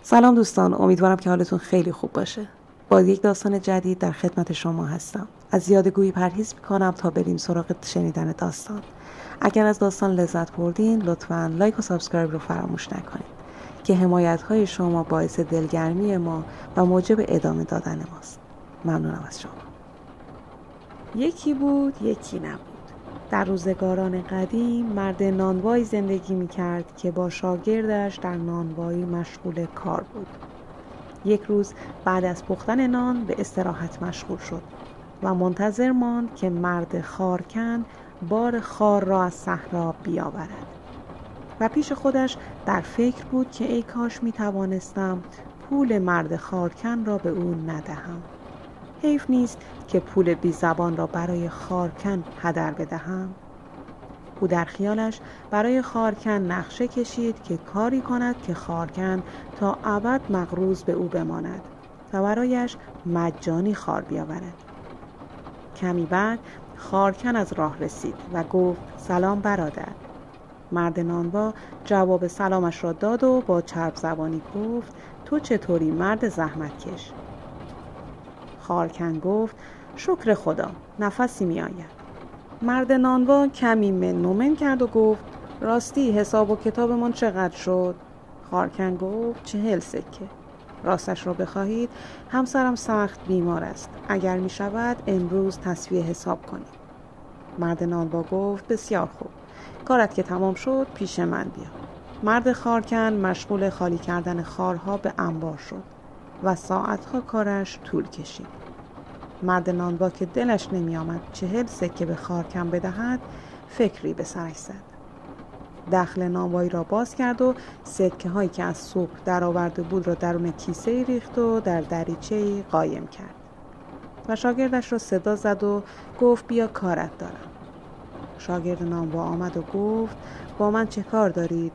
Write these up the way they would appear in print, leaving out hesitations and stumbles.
سلام دوستان، امیدوارم که حالتون خیلی خوب باشه. با یک داستان جدید در خدمت شما هستم. از یادگویی پرهیز میکنم تا بریم سراغ شنیدن داستان. اگر از داستان لذت بردین لطفاً لایک و سابسکرایب رو فراموش نکنید که حمایت های شما باعث دلگرمی ما و موجب ادامه دادن ماست. ممنونم از شما. یکی بود یکی نبود. در روزگاران قدیم مرد نانوایی زندگی می‌کرد که با شاگردش در نانوایی مشغول کار بود. یک روز بعد از پختن نان به استراحت مشغول شد و منتظر ماند که مرد خارکن بار خار را از صحرا بیاورد. و پیش خودش در فکر بود که ای کاش می‌توانستم پول مرد خارکن را به او ندهم. حیف نیست که پول بی زبان را برای خارکن هدر بدهم. او در خیالش برای خارکن نقشه کشید که کاری کند که خارکن تا ابد مغروض به او بماند و برایش مجانی خار بیاورد. کمی بعد خارکن از راه رسید و گفت سلام برادر. مرد نانوا جواب سلامش را داد و با چرب زبانی گفت تو چطوری مرد زحمتکش؟ خارکن گفت شکر خدا، نفسی می آید. مرد نانوا کمی من کرد و گفت راستی حساب و کتابمان چقدر شد؟ خارکن گفت 40 سکه. راستش را بخواهید همسرم سخت بیمار است. اگر می شود امروز تسویه حساب کنید. مرد نانوا گفت بسیار خوب. کارت که تمام شد پیش من بیا. مرد خارکن مشغول خالی کردن خارها به انبار شد و ساعتها کارش طول کشید. مرد نانوا که دلش نمی آمد 40 سکه به خارکن بدهد فکری به سرش زد. دخل نانوایی را باز کرد و سکه هایی که از صبح در آورده بود را درون کیسه ریخت و در دریچه قایم کرد و شاگردش را صدا زد و گفت بیا کارت دارم. شاگرد نانوا آمد و گفت با من چه کار دارید؟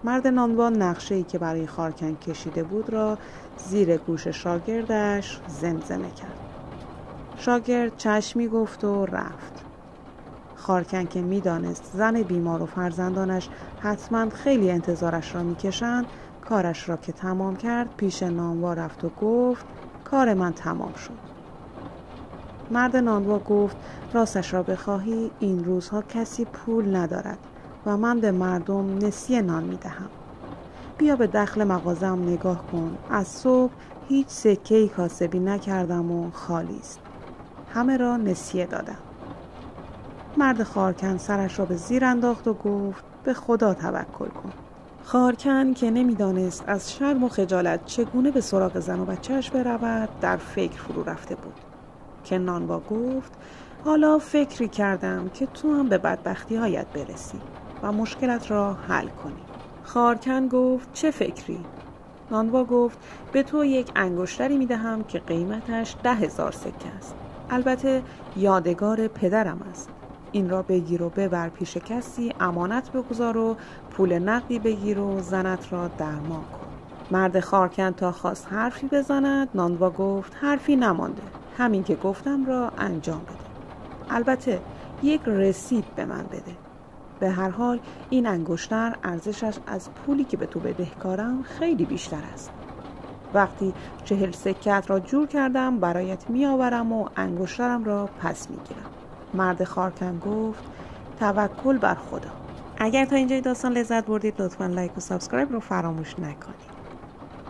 مرد نانوا نقشه‌ای که برای خارکن کشیده بود را زیر گوش شاگردش زمزمه کرد. شاگرد چشمی گفت و رفت. خارکن که می‌دانست زن بیمار و فرزندانش حتما خیلی انتظارش را می‌کشند، کارش را که تمام کرد پیش نانوا رفت و گفت کار من تمام شد. مرد نانوا گفت راستش را بخواهی این روزها کسی پول ندارد و من به مردم نسیه نان می‌دهم. بیا به دخل مغازه‌ام نگاه کن. از صبح هیچ سکه‌ای کاسبی نکردم و خالی است. همه را نسیه دادم. مرد خارکن سرش را به زیر انداخت و گفت به خدا توکل کن. خارکن که نمیدانست از شرم و خجالت چگونه به سراغ زن و بچه‌اش برود در فکر فرو رفته بود که نانوا گفت حالا فکری کردم که تو هم به بدبختی هایت برسی و مشکلت را حل کنی. خارکن گفت چه فکری؟ نانوا گفت به تو یک انگشتری میدهم که قیمتش 10,000 سکه است. البته یادگار پدرم است. این را بگیر و ببر پیش کسی امانت بگذار و پول نقدی بگیر و زنت را درمان کن. مرد خارکن تا خواست حرفی بزند نانوا گفت حرفی نمانده. همین که گفتم را انجام بده. البته یک رسید به من بده. به هر حال این انگشتر ارزشش از پولی که به تو بدهکارم خیلی بیشتر است. وقتی 40 سکه را جور کردم برایت می آورم و انگشترم را پس می گیرم. مرد خارکن گفت توکل بر خدا. اگر تا اینجای داستان لذت بردید لطفاً لایک و سابسکرایب رو فراموش نکنید.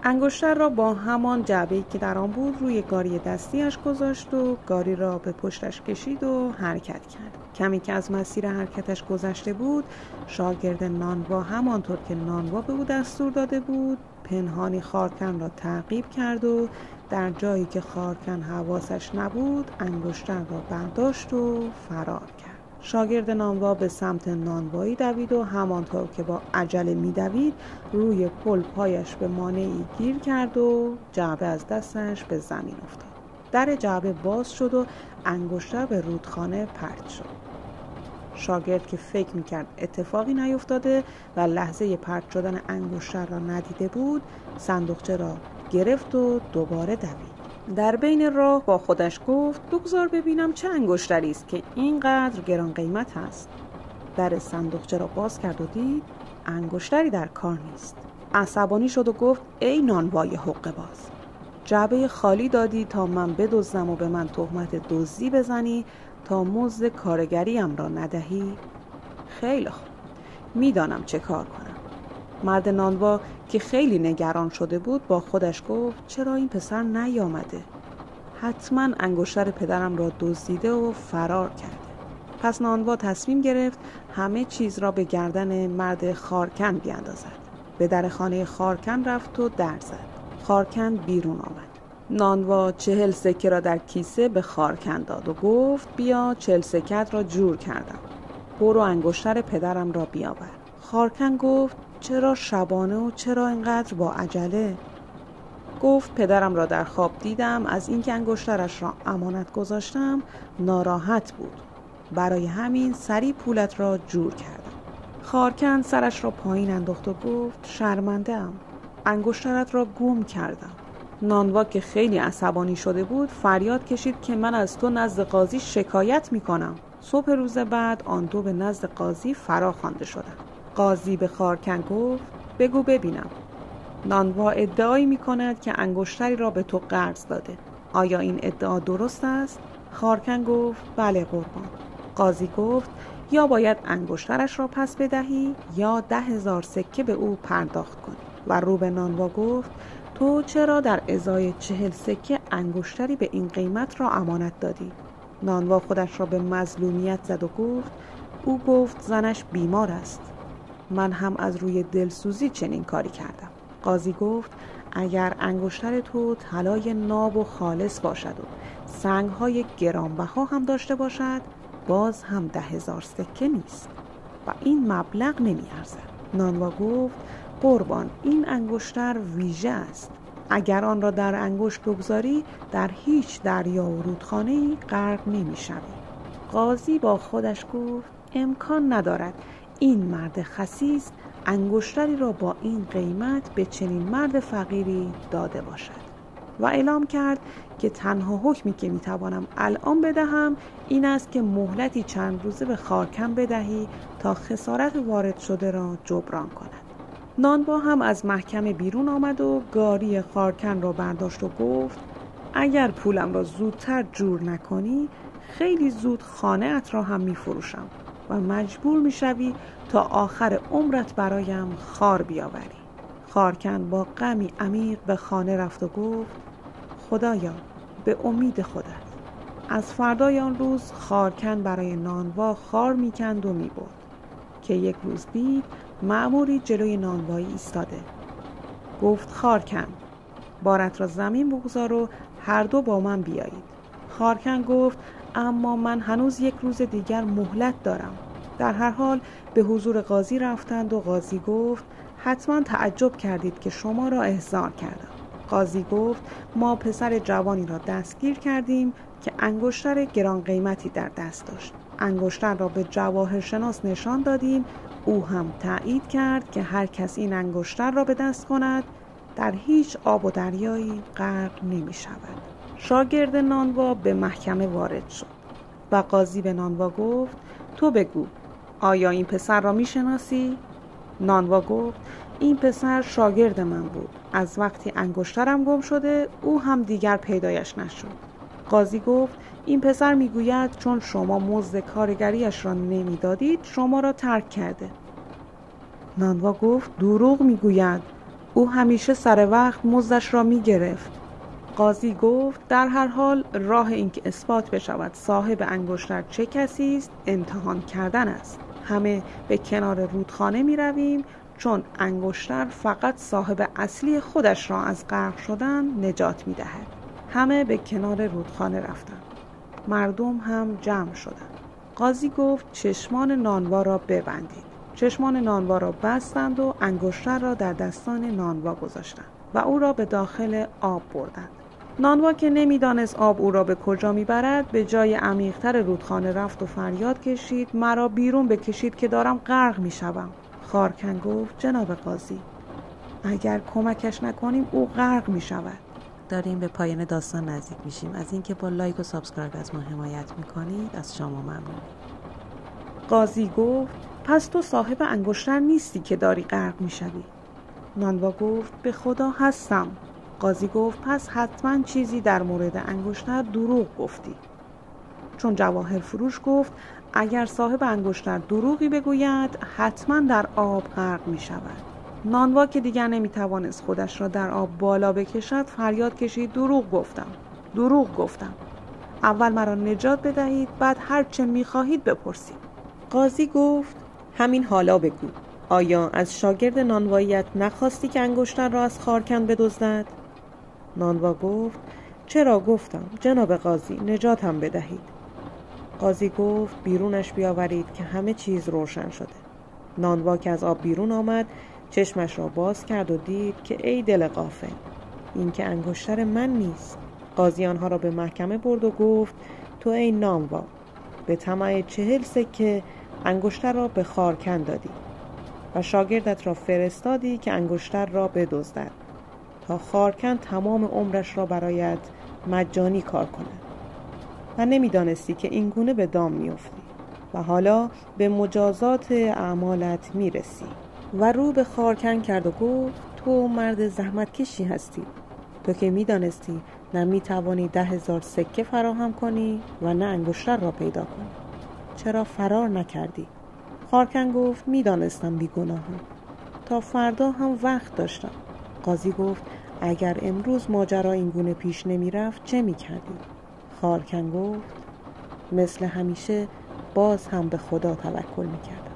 انگشتر را با همان جعبه‌ای که در آن بود روی گاری دستیش گذاشت و گاری را به پشتش کشید و حرکت کرد. کمی که از مسیر حرکتش گذشته بود شاگرد نانوا همانطور که نانوا به او دستور داده بود پنهانی خارکن را تعقیب کرد و در جایی که خارکن حواسش نبود انگشتر را برداشت و فرار کرد. شاگرد نانوا به سمت نانوایی دوید و همانطور که با عجله می‌دوید روی پل پایش به مانعی گیر کرد و جعبه از دستش به زمین افتاد. در جعبه باز شد و انگشتر به رودخانه پرت شد. شاگرد که فکر می‌کرد اتفاقی نیفتاده و لحظه پرت شدن انگشتر را ندیده بود صندوقچه را گرفت و دوباره دوید. در بین راه با خودش گفت بگذار ببینم چه انگشتری است که اینقدر گران قیمت است. در صندوقچه را باز کرد و دید انگشتری در کار نیست. عصبانی شد و گفت ای نانوای حقه باز، جعبه خالی دادی تا من بدزدم و به من تهمت دزدی بزنی تا مزد کارگریم را ندهی؟ خیلی خوب، میدانم چه کار کنم. مرد نانوا که خیلی نگران شده بود با خودش گفت چرا این پسر نیامده؟ حتما انگشتر پدرم را دزدیده و فرار کرده. پس نانوا تصمیم گرفت همه چیز را به گردن مرد خارکن بیاندازد. به در خانه خارکن رفت و در زد. خارکن بیرون آمد. نانوا 40 سکه را در کیسه به خارکن داد و گفت بیا 40 سکت را جور کردم. برو انگشتر پدرم را بیاور. خارکن گفت چرا شبانه و چرا اینقدر با عجله؟ گفت پدرم را در خواب دیدم، از اینکه انگشترش را امانت گذاشتم ناراحت بود، برای همین سریع پولت را جور کردم. خارکن سرش را پایین انداخت و گفت شرمنده‌ام، انگشترت را گم کردم. نانوا که خیلی عصبانی شده بود فریاد کشید که من از تو نزد قاضی شکایت میکنم. صبح روز بعد آن دو به نزد قاضی فرا خوانده شدند. قاضی به خارکن گفت بگو ببینم، نانوا ادعایی میکند که انگشتری را به تو قرض داده، آیا این ادعا درست است؟ خارکن گفت بله قربان. قاضی گفت یا باید انگشترش را پس بدهی یا 10,000 سکه به او پرداخت کنی. و رو به نانوا گفت تو چرا در ازای 40 سکه انگشتری به این قیمت را امانت دادی؟ نانوا خودش را به مظلومیت زد و گفت او گفت زنش بیمار است، من هم از روی دلسوزی چنین کاری کردم. قاضی گفت اگر انگشتر تو طلای ناب و خالص باشد و سنگ‌های گرانبها هم داشته باشد باز هم 10,000 سکه نیست و این مبلغ نمی‌ارزد. نانوا گفت قربان این انگشتر ویژه است، اگر آن را در انگشت بگذاری در هیچ دریا و رودخانه‌ای غرق نمی‌شوی. قاضی با خودش گفت امکان ندارد این مرد خسیس انگشتری را با این قیمت به چنین مرد فقیری داده باشد و اعلام کرد که تنها حکمی که میتوانم الان بدهم این است که مهلتی چند روزه به خارکن بدهی تا خسارت وارد شده را جبران کند. نانوا هم از محکمه بیرون آمد و گاری خارکن را برداشت و گفت اگر پولم را زودتر جور نکنی خیلی زود خانه ات را هم میفروشم و مجبور میشوی تا آخر عمرت برایم خار بیاوری. خارکن با غمی عمیق به خانه رفت و گفت خدایا به امید خودت. از فردای آن روز خارکن برای نانوا خار میکند و میبرد که یک روز دید مأموری جلوی نانوایی ایستاده. گفت خارکن بارت را زمین بگذار و هر دو با من بیایید. خارکن گفت اما من هنوز یک روز دیگر مهلت دارم. در هر حال به حضور قاضی رفتند و قاضی گفت حتما تعجب کردید که شما را احضار کردم. قاضی گفت ما پسر جوانی را دستگیر کردیم که انگشتر گران قیمتی در دست داشت. انگشتر را به جواهرشناس نشان دادیم، او هم تایید کرد که هر کس این انگشتر را به دست کند در هیچ آب و دریایی غرق نمی شود. شاگرد نانوا به محکمه وارد شد و قاضی به نانوا گفت تو بگو آیا این پسر را می شناسی؟ نانوا گفت این پسر شاگرد من بود، از وقتی انگشترم گم شده او هم دیگر پیدایش نشد. قاضی گفت این پسر میگوید چون شما مزد کارگریش را نمیدادید شما را ترک کرده. نانوا گفت دروغ میگوید، او همیشه سر وقت مزدش را میگرفت. قاضی گفت در هر حال راه این که اثبات بشود صاحب انگشتر چه کسی است امتحان کردن است. همه به کنار رودخانه می رویم چون انگشتر فقط صاحب اصلی خودش را از غرق شدن نجات می دهد. همه به کنار رودخانه رفتند. مردم هم جمع شدند. قاضی گفت چشمان نانوا را ببندید. چشمان نانوا را بستند و انگشتر را در دستان نانوا گذاشتند و او را به داخل آب بردند. نانوا که نمیدانست آب او را به کجا میبرد به جای عمیق‌تر رودخانه رفت و فریاد کشید مرا بیرون بکشید که دارم غرق میشوم. خارکن گفت جناب قاضی اگر کمکش نکنیم او غرق میشود. داریم به پایان داستان نزدیک میشیم. از اینکه با لایک و سابسکرایب از ما حمایت میکنید از شما ممنونم. قاضی گفت پس تو صاحب انگشتر نیستی که داری غرق میشوی. نانوا گفت به خدا هستم. قاضی گفت پس حتما چیزی در مورد انگشتر دروغ گفتی. چون جواهر فروش گفت اگر صاحب انگشتر دروغی بگوید حتما در آب غرق می شود. نانوا که دیگر نمی توانست خودش را در آب بالا بکشد فریاد کشید دروغ گفتم. اول مرا نجات بدهید، بعد هر چه می خواهید بپرسید. قاضی گفت همین حالا بگو، آیا از شاگرد نانواییت نخواستی که انگشتر را از خارکن بدزدد؟ نانوا گفت چرا گفتم جناب قاضی، نجاتم بدهید. قاضی گفت بیرونش بیاورید که همه چیز روشن شده. نانوا که از آب بیرون آمد چشمش را باز کرد و دید که ای دل غافل، این که انگشتر من نیست. قاضی آنها را به محکمه برد و گفت تو ای نانوا به طمع 40 سکه انگشتر را به خارکن دادی و شاگردت را فرستادی که انگشتر را بدزدد تا خارکن تمام عمرش را برایت مجانی کار کند و نمیدانستی که این گونه به دام میافتی و حالا به مجازات اعمالت میرسی. و رو به خارکن کرد و گفت تو مرد زحمت کشی هستی، تو که میدانستی نه میتوانی 10,000 سکه فراهم کنی و نه انگشتر را پیدا کنی، چرا فرار نکردی؟ خارکن گفت میدانستم بیگناهم، تا فردا هم وقت داشتم. قاضی گفت اگر امروز ماجرا این گونه پیش نمی رفت چه می کردی؟ خارکن گفت مثل همیشه باز هم به خدا توکل می کردم.